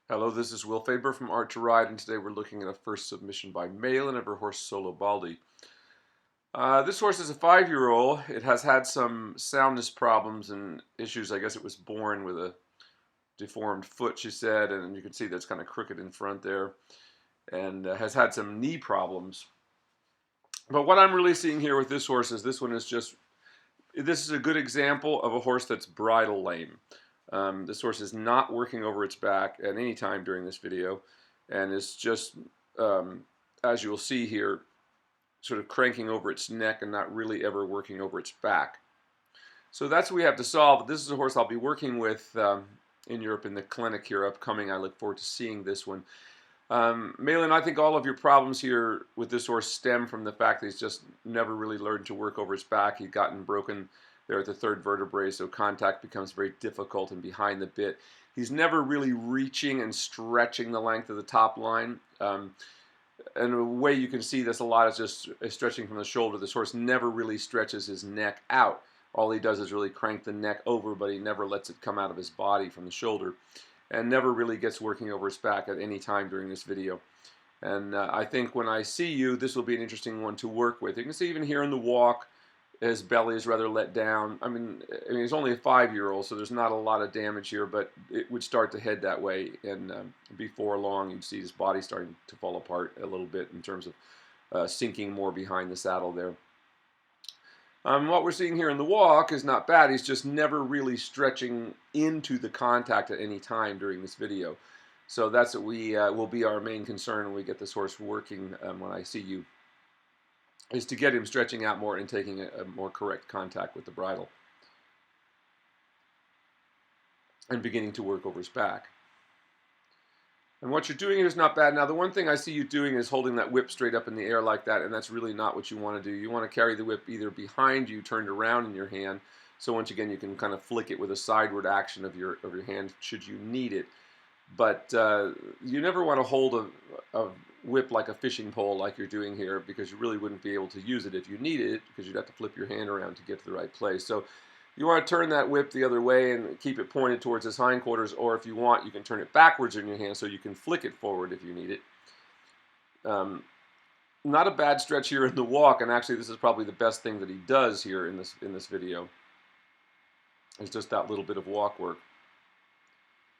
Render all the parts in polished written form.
Hello, this is Will Faerber from Art to Ride, and today we're looking at a first submission by Malin of her horse Solo Baldi. This horse is a 5-year-old. It has had some soundness problems and issues. I guess it was born with a deformed foot, she said, and you can see that's kind of crooked in front there, and has had some knee problems. But what I'm really seeing here with this horse is this is a good example of a horse that's bridle lame. This horse is not working over its back at any time during this video, and is just, as you will see here, sort of cranking over its neck and not really ever working over its back. So that's what we have to solve. This is a horse I'll be working with in Europe in the clinic here upcoming. I look forward to seeing this one. Malin, I think all of your problems here with this horse stem from the fact that he's just never really learned to work over his back. He'd gotten broken there at the third vertebrae, so contact becomes very difficult and behind the bit. He's never really reaching and stretching the length of the top line. And a way you can see this a lot is just stretching from the shoulder. This horse never really stretches his neck out. All he does is really crank the neck over, but he never lets it come out of his body from the shoulder, and never really gets working over his back at any time during this video. And I think when I see you, this will be an interesting one to work with. You can see even here in the walk, his belly is rather let down. I mean he's only a 5-year-old, so there's not a lot of damage here, but it would start to head that way, and before long you'd see his body starting to fall apart a little bit in terms of sinking more behind the saddle there. What we're seeing here in the walk is not bad. He's just never really stretching into the contact at any time during this video. So that's what will be our main concern when we get this horse working when I see you, is to get him stretching out more and taking a more correct contact with the bridle and beginning to work over his back. And what you're doing here is not bad. Now, the one thing I see you doing is holding that whip straight up in the air like that, and that's really not what you want to do. You want to carry the whip either behind you, turned around in your hand, so once again you can kind of flick it with a sideward action of your hand should you need it. But you never want to hold a whip like a fishing pole like you're doing here, because you really wouldn't be able to use it if you needed it, because you'd have to flip your hand around to get to the right place. So you want to turn that whip the other way and keep it pointed towards his hindquarters, or if you want, you can turn it backwards in your hand so you can flick it forward if you need it. Not a bad stretch here in the walk, and actually this is probably the best thing that he does here in this video. It's just that little bit of walk work.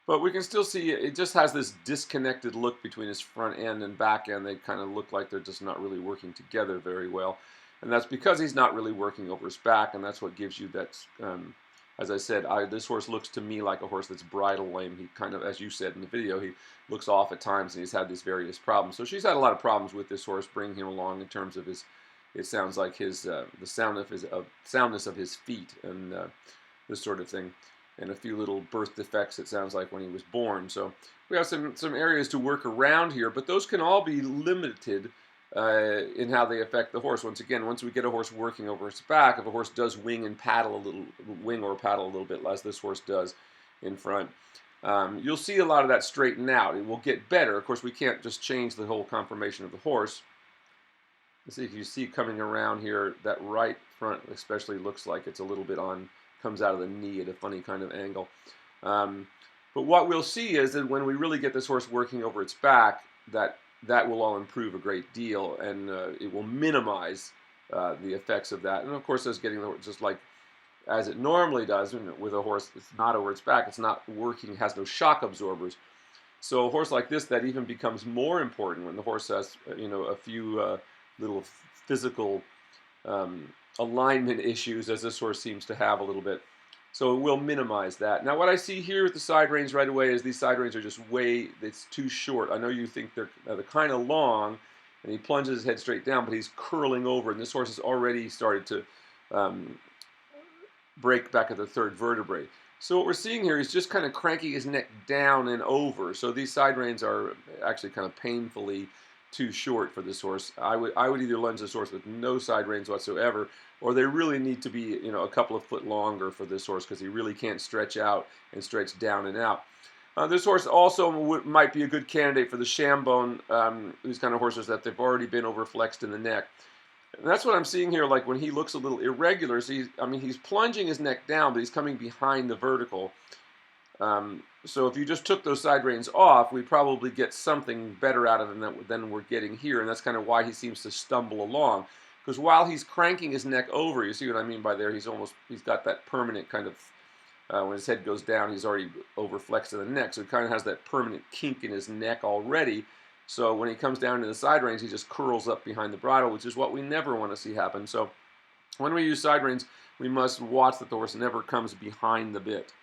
But we can still see it just has this disconnected look between his front end and back end. They kind of look like they're just not really working together very well. And that's because he's not really working over his back, and that's what gives you that, as I said, this horse looks to me like a horse that's bridle lame. He kind of, as you said in the video, he looks off at times, and he's had these various problems. So she's had a lot of problems with this horse, bringing him along in terms of his, it sounds like his, the soundness of his feet and this sort of thing, and a few little birth defects, it sounds like, when he was born. So we have some areas to work around here, but those can all be limited in how they affect the horse. Once again, once we get a horse working over its back, if a horse does wing or paddle a little bit, as this horse does in front, you'll see a lot of that straighten out. It will get better. Of course, we can't just change the whole conformation of the horse. Let's see if you see coming around here, that right front especially looks like it's a little bit comes out of the knee at a funny kind of angle. But what we'll see is that when we really get this horse working over its back, that will all improve a great deal, and it will minimize the effects of that. And of course, as getting the horse, just like as it normally does with a horse that's not over its back, it's not working, has no shock absorbers. So a horse like this, that even becomes more important when the horse has, a few little physical alignment issues, as this horse seems to have a little bit. So we'll minimize that. Now what I see here with the side reins right away is these side reins are just it's too short. I know you think they're kind of long, and he plunges his head straight down, but he's curling over, and this horse has already started to break back at the third vertebrae. So what we're seeing here is just kind of cranking his neck down and over. So these side reins are actually kind of painfully too short for this horse. I would either lunge this horse with no side reins whatsoever, or they really need to be a couple of foot longer for this horse, because he really can't stretch out and stretch down and out. This horse also might be a good candidate for the shambone, these kind of horses that they've already been overflexed in the neck. And that's what I'm seeing here, like when he looks a little irregular. So he's plunging his neck down, but he's coming behind the vertical. So if you just took those side reins off, we'd probably get something better out of him than we're getting here, and that's kind of why he seems to stumble along. Because while he's cranking his neck over, you see what I mean by there, he's got that permanent kind of, when his head goes down, he's already overflexed in the neck, so he kind of has that permanent kink in his neck already. So when he comes down to the side reins, he just curls up behind the bridle, which is what we never want to see happen. So when we use side reins, we must watch that the horse never comes behind the bit,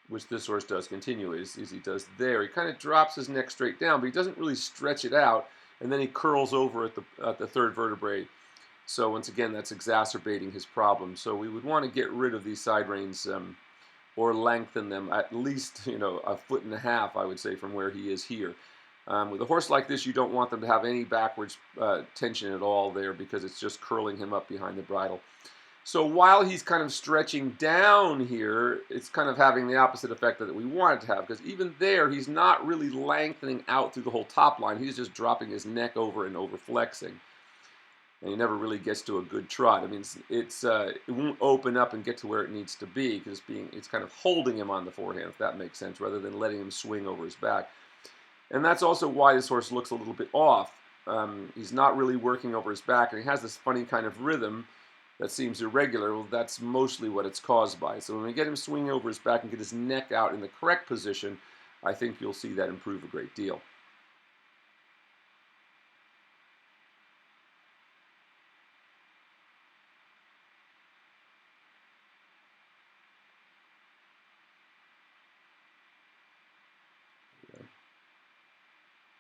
which this horse does continually, as he does there. He kind of drops his neck straight down, but he doesn't really stretch it out, and then he curls over at the third vertebrae. So once again, that's exacerbating his problem. So we would want to get rid of these side reins or lengthen them at least, you know, 1.5 feet, I would say, from where he is here. With a horse like this, you don't want them to have any backwards tension at all there, because it's just curling him up behind the bridle. So while he's kind of stretching down here, it's kind of having the opposite effect that we want it to have, because even there, he's not really lengthening out through the whole top line. He's just dropping his neck over and over flexing. And he never really gets to a good trot. I mean, it won't open up and get to where it needs to be, because it's kind of holding him on the forehand, if that makes sense, rather than letting him swing over his back. And that's also why this horse looks a little bit off. He's not really working over his back, and he has this funny kind of rhythm that seems irregular. Well, that's mostly what it's caused by. So when we get him swinging over his back and get his neck out in the correct position, I think you'll see that improve a great deal.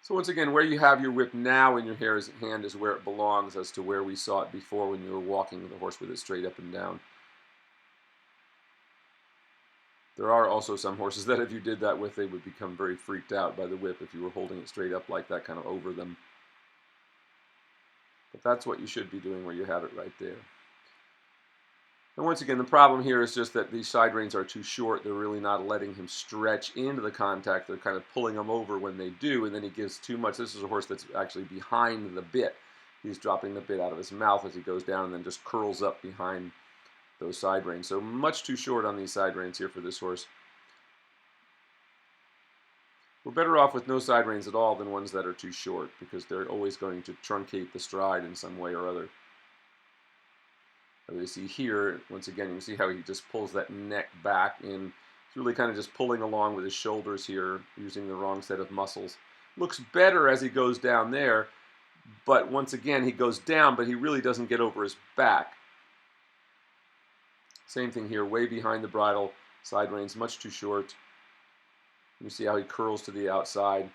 So once again, where you have your whip now in your hand is where it belongs, as to where we saw it before when you were walking the horse with it straight up and down. There are also some horses that if you did that with, they would become very freaked out by the whip if you were holding it straight up like that, kind of over them. But that's what you should be doing where you have it right there. And once again, the problem here is just that these side reins are too short. They're really not letting him stretch into the contact. They're kind of pulling him over when they do, and then he gives too much. This is a horse that's actually behind the bit. He's dropping the bit out of his mouth as he goes down, and then just curls up behind those side reins. So much too short on these side reins here for this horse. We're better off with no side reins at all than ones that are too short, because they're always going to truncate the stride in some way or other. As you see here, once again, you can see how he just pulls that neck back in. He's really kind of just pulling along with his shoulders here, using the wrong set of muscles. Looks better as he goes down there, but once again, he goes down, but he really doesn't get over his back. Same thing here, way behind the bridle, side reins much too short. You see how he curls to the outside.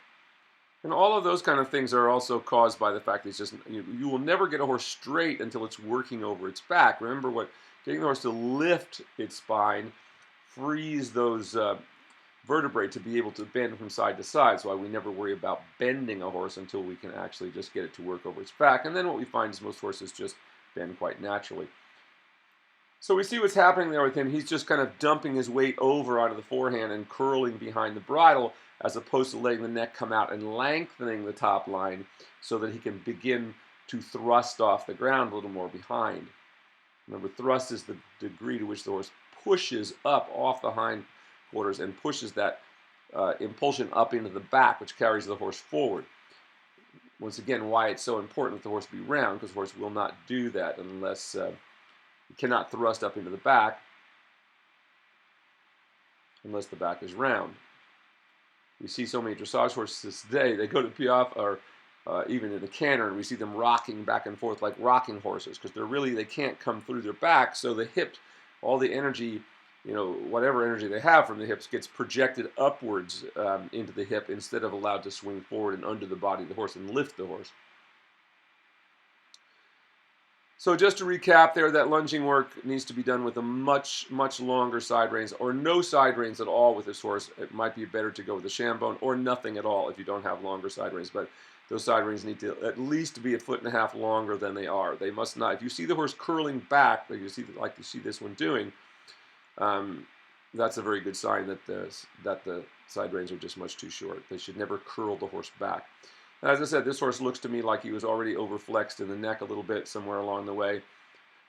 And all of those kind of things are also caused by the fact that it's just, you will never get a horse straight until it's working over its back. Remember, getting the horse to lift its spine frees those vertebrae to be able to bend from side to side. So we never worry about bending a horse until we can actually just get it to work over its back. And then what we find is most horses just bend quite naturally. So we see what's happening there with him. He's just kind of dumping his weight over onto the forehand and curling behind the bridle, as opposed to letting the neck come out and lengthening the top line so that he can begin to thrust off the ground a little more behind. Remember, thrust is the degree to which the horse pushes up off the hind quarters and pushes that impulsion up into the back, which carries the horse forward. Once again, why it's so important that the horse be round, because the horse will not do that unless you cannot thrust up into the back unless the back is round. We see so many dressage horses today, they go to piaffe or even in the canter, and we see them rocking back and forth like rocking horses, because they can't come through their back, so the hips, all the energy, whatever energy they have from the hips gets projected upwards into the hip instead of allowed to swing forward and under the body of the horse and lift the horse. So just to recap there, that lunging work needs to be done with a much, much longer side reins, or no side reins at all with this horse. It might be better to go with a shambone, or nothing at all if you don't have longer side reins. But those side reins need to at least be 1.5 feet longer than they are. They must not. If you see the horse curling back, like you see this one doing, that's a very good sign that the side reins are just much too short. They should never curl the horse back. As I said, this horse looks to me like he was already overflexed in the neck a little bit somewhere along the way.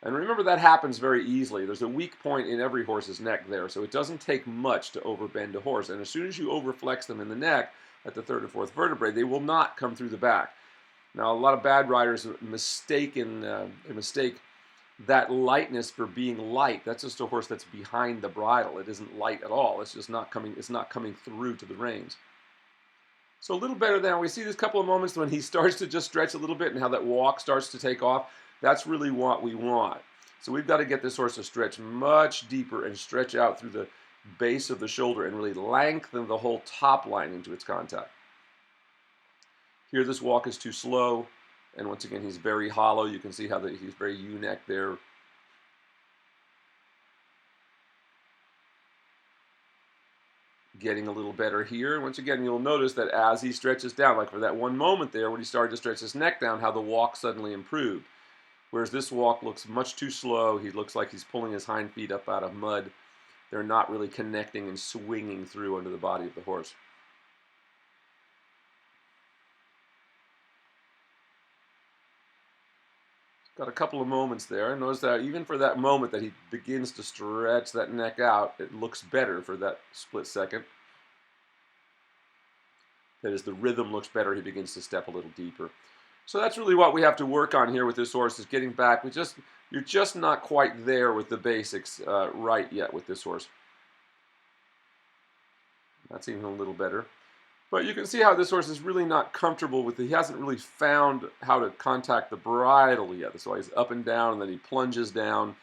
And remember, that happens very easily. There's a weak point in every horse's neck there, so it doesn't take much to overbend a horse. And as soon as you overflex them in the neck at the third or fourth vertebrae, they will not come through the back. Now, a lot of bad riders mistake that lightness for being light. That's just a horse that's behind the bridle. It isn't light at all. It's just not coming. It's not coming through to the reins. So a little better now. We see this couple of moments when he starts to just stretch a little bit and how that walk starts to take off. That's really what we want. So we've got to get this horse to stretch much deeper and stretch out through the base of the shoulder and really lengthen the whole top line into its contact. Here, this walk is too slow, and once again, he's very hollow. You can see how he's very U-neck there. Getting a little better here. Once again, you'll notice that as he stretches down, like for that one moment there when he started to stretch his neck down, how the walk suddenly improved. Whereas this walk looks much too slow. He looks like he's pulling his hind feet up out of mud. They're not really connecting and swinging through under the body of the horse. Got a couple of moments there. Notice that even for that moment that he begins to stretch that neck out, it looks better for that split second. That is, the rhythm looks better. He begins to step a little deeper. So that's really what we have to work on here with this horse, is getting back. You're just not quite there with the basics right yet with this horse. That's even a little better. But you can see how this horse is really not comfortable with it. He hasn't really found how to contact the bridle yet. So he's up and down, and then he plunges down.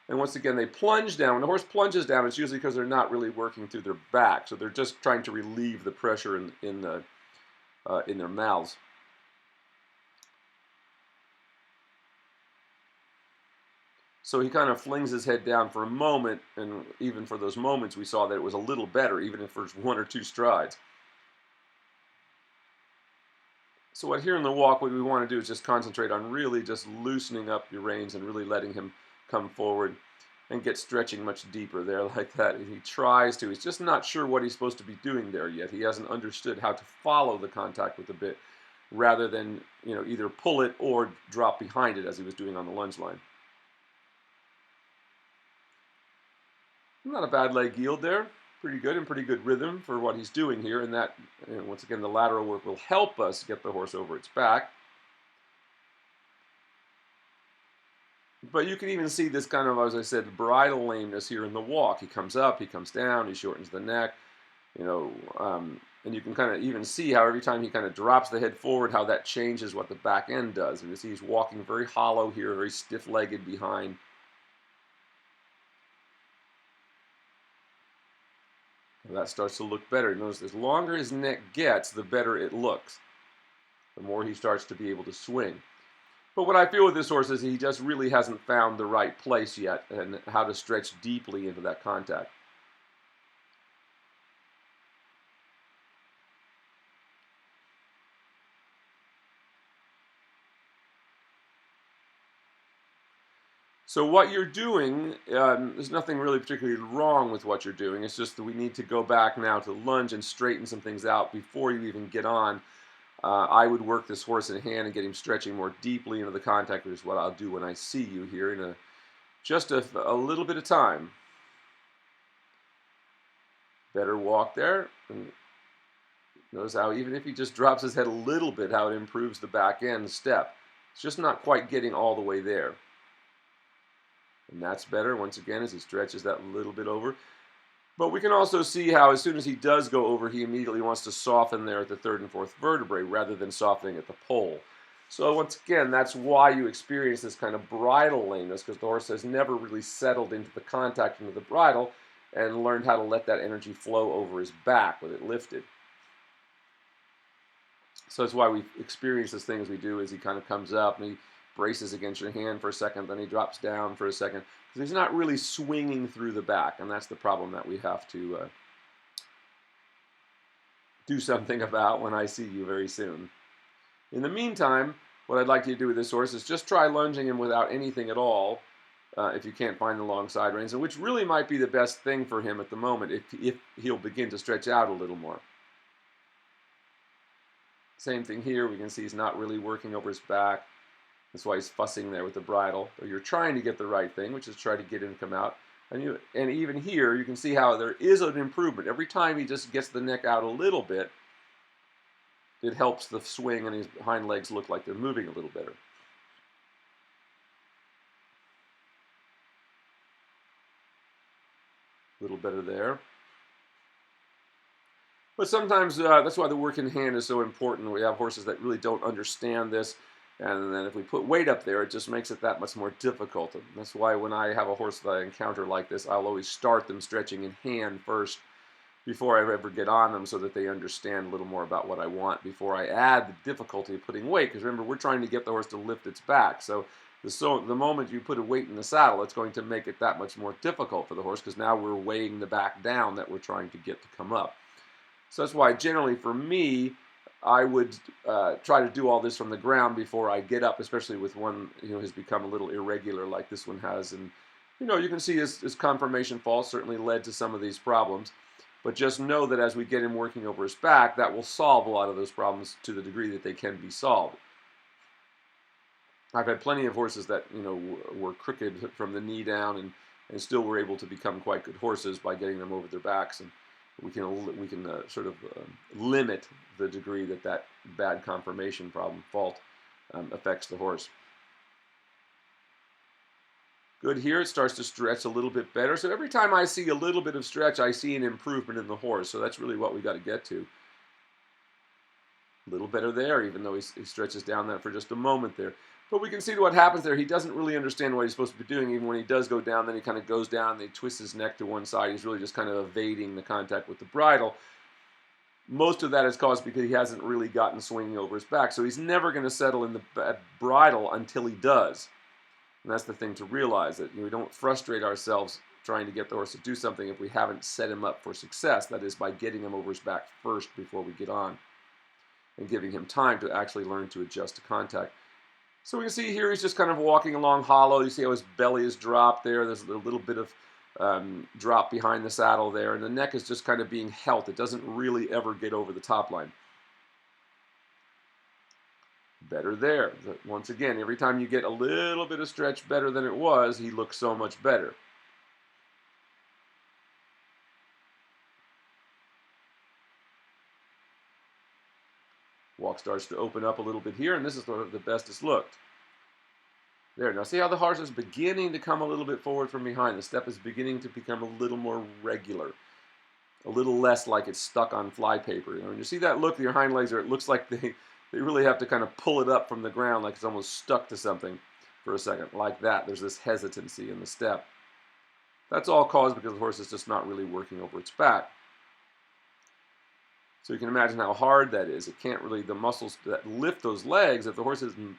And once again, they plunge down. When the horse plunges down, it's usually because they're not really working through their back. So they're just trying to relieve the pressure in their mouths. So he kind of flings his head down for a moment, and even for those moments, we saw that it was a little better, even if there's one or two strides. So here in the walk, what we want to do is just concentrate on really just loosening up your reins and really letting him come forward and get stretching much deeper there like that. And he tries to. He's just not sure what he's supposed to be doing there yet. He hasn't understood how to follow the contact with the bit rather than, either pull it or drop behind it as he was doing on the lunge line. Not a bad leg yield there. Pretty good and pretty good rhythm for what he's doing here. And that, once again, the lateral work will help us get the horse over its back. But you can even see this kind of, as I said, bridle lameness here in the walk. He comes up, he comes down, he shortens the neck, and you can kind of even see how every time he kind of drops the head forward, how that changes what the back end does. And you see he's walking very hollow here, very stiff-legged behind. That starts to look better. Notice the longer his neck gets, the better it looks. The more he starts to be able to swing. But what I feel with this horse is he just really hasn't found the right place yet and how to stretch deeply into that contact. So what you're doing, there's nothing really particularly wrong with what you're doing. It's just that we need to go back now to lunge and straighten some things out before you even get on. I would work this horse in hand and get him stretching more deeply into the contact, which is what I'll do when I see you here in just a little bit of time. Better walk there. And notice how even if he just drops his head a little bit, how it improves the back end step. It's just not quite getting all the way there. And that's better, once again, as he stretches that little bit over. But we can also see how as soon as he does go over, he immediately wants to soften there at the third and fourth vertebrae rather than softening at the pole. So once again, that's why you experience this kind of bridle lameness, because the horse has never really settled into the contact into the bridle and learned how to let that energy flow over his back with it lifted. So that's why we experience this thing as we do, as he kind of comes up and he braces against your hand for a second, then he drops down for a second, because he's not really swinging through the back, and that's the problem that we have to do something about when I see you very soon. In the meantime, what I'd like you to do with this horse is just try lunging him without anything at all, if you can't find the long side reins, which really might be the best thing for him at the moment if he'll begin to stretch out a little more. Same thing here. We can see he's not really working over his back. That's why he's fussing there with the bridle. Or you're trying to get the right thing, which is try to get him to come out. And even here, you can see how there is an improvement. Every time he just gets the neck out a little bit, it helps the swing and his hind legs look like they're moving a little better. A little better there. But sometimes that's why the work in hand is so important. We have horses that really don't understand this. And then if we put weight up there, it just makes it that much more difficult. And that's why when I have a horse that I encounter like this, I'll always start them stretching in hand first before I ever get on them so that they understand a little more about what I want before I add the difficulty of putting weight. Because remember, we're trying to get the horse to lift its back. So the moment you put a weight in the saddle, it's going to make it that much more difficult for the horse because now we're weighing the back down that we're trying to get to come up. So that's why generally for me, I would try to do all this from the ground before I get up, especially with one has become a little irregular like this one has. And you can see his conformation fall certainly led to some of these problems. But just know that as we get him working over his back, that will solve a lot of those problems to the degree that they can be solved. I've had plenty of horses that were crooked from the knee down and still were able to become quite good horses by getting them over their backs. And we can sort of limit the degree that bad conformation fault affects the horse. Good here, it starts to stretch a little bit better. So every time I see a little bit of stretch, I see an improvement in the horse. So that's really what we got to get to. A little better there, even though he stretches down that for just a moment there. But we can see what happens there. He doesn't really understand what he's supposed to be doing. Even when he does go down, then he kind of goes down and he twists his neck to one side. He's really just kind of evading the contact with the bridle. Most of that is caused because he hasn't really gotten swinging over his back. So he's never going to settle in the bridle until he does. And that's the thing to realize, that we don't frustrate ourselves trying to get the horse to do something if we haven't set him up for success. That is by getting him over his back first before we get on and giving him time to actually learn to adjust to contact. So we can see here he's just kind of walking along hollow. You see how his belly is dropped there. There's a little bit of drop behind the saddle there. And the neck is just kind of being held. It doesn't really ever get over the top line. Better there. Once again, every time you get a little bit of stretch better than it was, he looks so much better. Walk starts to open up a little bit here, and this is the best it's looked. There, now see how the horse is beginning to come a little bit forward from behind. The step is beginning to become a little more regular, a little less like it's stuck on flypaper. When you see that look, your hind legs it looks like they really have to kind of pull it up from the ground like it's almost stuck to something for a second, like that. There's this hesitancy in the step. That's all caused because the horse is just not really working over its back. So you can imagine how hard that is. It can't really, the muscles that lift those legs, if the horse isn't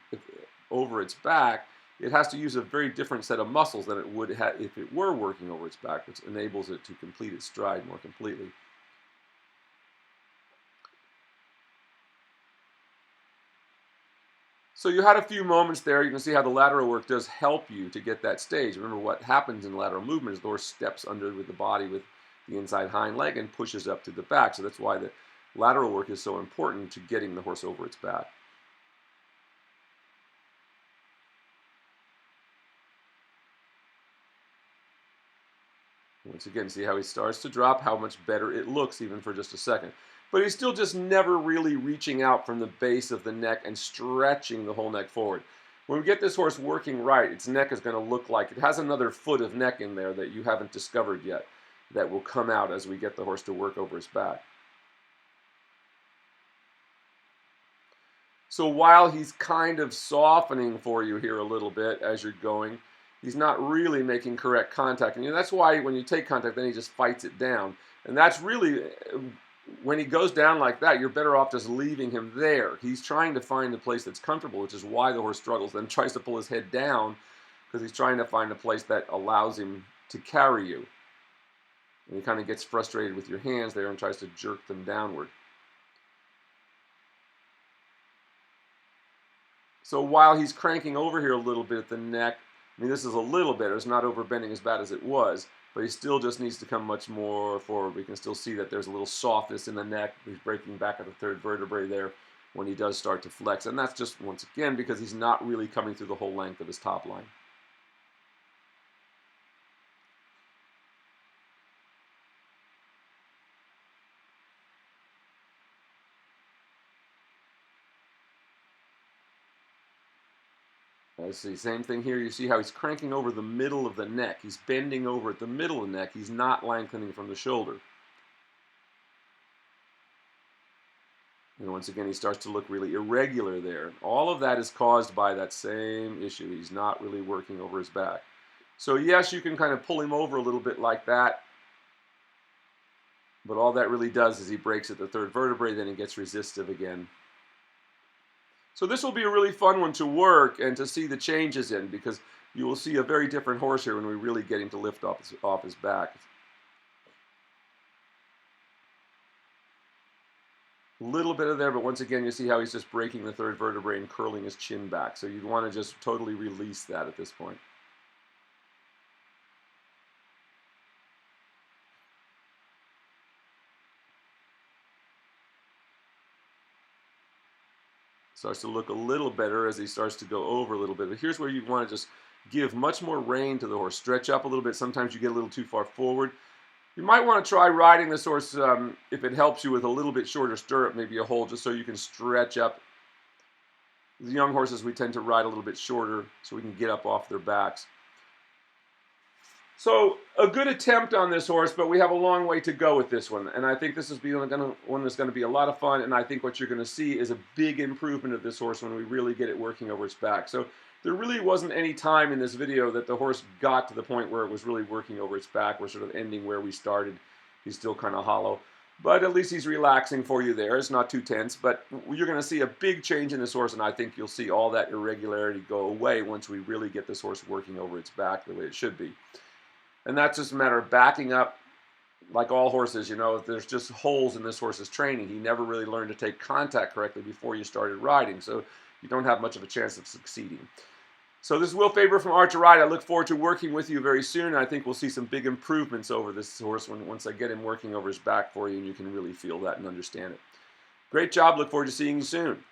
over its back, it has to use a very different set of muscles than it would have if it were working over its back, which enables it to complete its stride more completely. So you had a few moments there. You can see how the lateral work does help you to get that stage. Remember what happens in lateral movement is the horse steps under with the body with the inside hind leg and pushes up to the back. So that's why the lateral work is so important to getting the horse over its back. Once again, see how he starts to drop, how much better it looks even for just a second. But he's still just never really reaching out from the base of the neck and stretching the whole neck forward. When we get this horse working right, its neck is going to look like it has another foot of neck in there that you haven't discovered yet that will come out as we get the horse to work over his back. So while he's kind of softening for you here a little bit as you're going, he's not really making correct contact. And that's why when you take contact, then he just fights it down. And that's really, when he goes down like that, you're better off just leaving him there. He's trying to find a place that's comfortable, which is why the horse struggles, then tries to pull his head down because he's trying to find a place that allows him to carry you. And he kind of gets frustrated with your hands there and tries to jerk them downward. So while he's cranking over here a little bit at the neck, I mean, this is a little better. It's not overbending as bad as it was, but he still just needs to come much more forward. We can still see that there's a little softness in the neck. He's breaking back at the third vertebrae there. when he does start to flex. And that's just, once again, because he's not really coming through the whole length of his top line. Let's see, same thing here. You see how he's cranking over the middle of the neck. He's bending over at the middle of the neck. He's not lengthening from the shoulder. And once again, he starts to look really irregular there. All of that is caused by that same issue. He's not really working over his back. So yes, you can kind of pull him over a little bit like that. But all that really does is he breaks at the third vertebrae, then he gets resistive again. So this will be a really fun one to work and to see the changes in, because you will see a very different horse here when we really get him to lift off his back. A little bit of there, but once again, you see how he's just breaking the third vertebrae and curling his chin back. So you'd want to just totally release that at this point. Starts to look a little better as he starts to go over a little bit. But here's where you want to just give much more rein to the horse. Stretch up a little bit. Sometimes you get a little too far forward. You might want to try riding this horse if it helps you with a little bit shorter stirrup, maybe a hole, just so you can stretch up. The young horses, we tend to ride a little bit shorter so we can get up off their backs. So a good attempt on this horse, but we have a long way to go with this one. And I think this is one that's going to be a lot of fun. And I think what you're going to see is a big improvement of this horse when we really get it working over its back. So there really wasn't any time in this video that the horse got to the point where it was really working over its back. We're sort of ending where we started. He's still kind of hollow. But at least he's relaxing for you there. It's not too tense. But you're going to see a big change in this horse, and I think you'll see all that irregularity go away once we really get this horse working over its back the way it should be. And that's just a matter of backing up. Like all horses, you know, there's just holes in this horse's training. He never really learned to take contact correctly before you started riding, so you don't have much of a chance of succeeding. So this is Will Faerber from Art to Ride. I look forward to working with you very soon. I think we'll see some big improvements over this horse once I get him working over his back for you, and you can really feel that and understand it. Great job. Look forward to seeing you soon.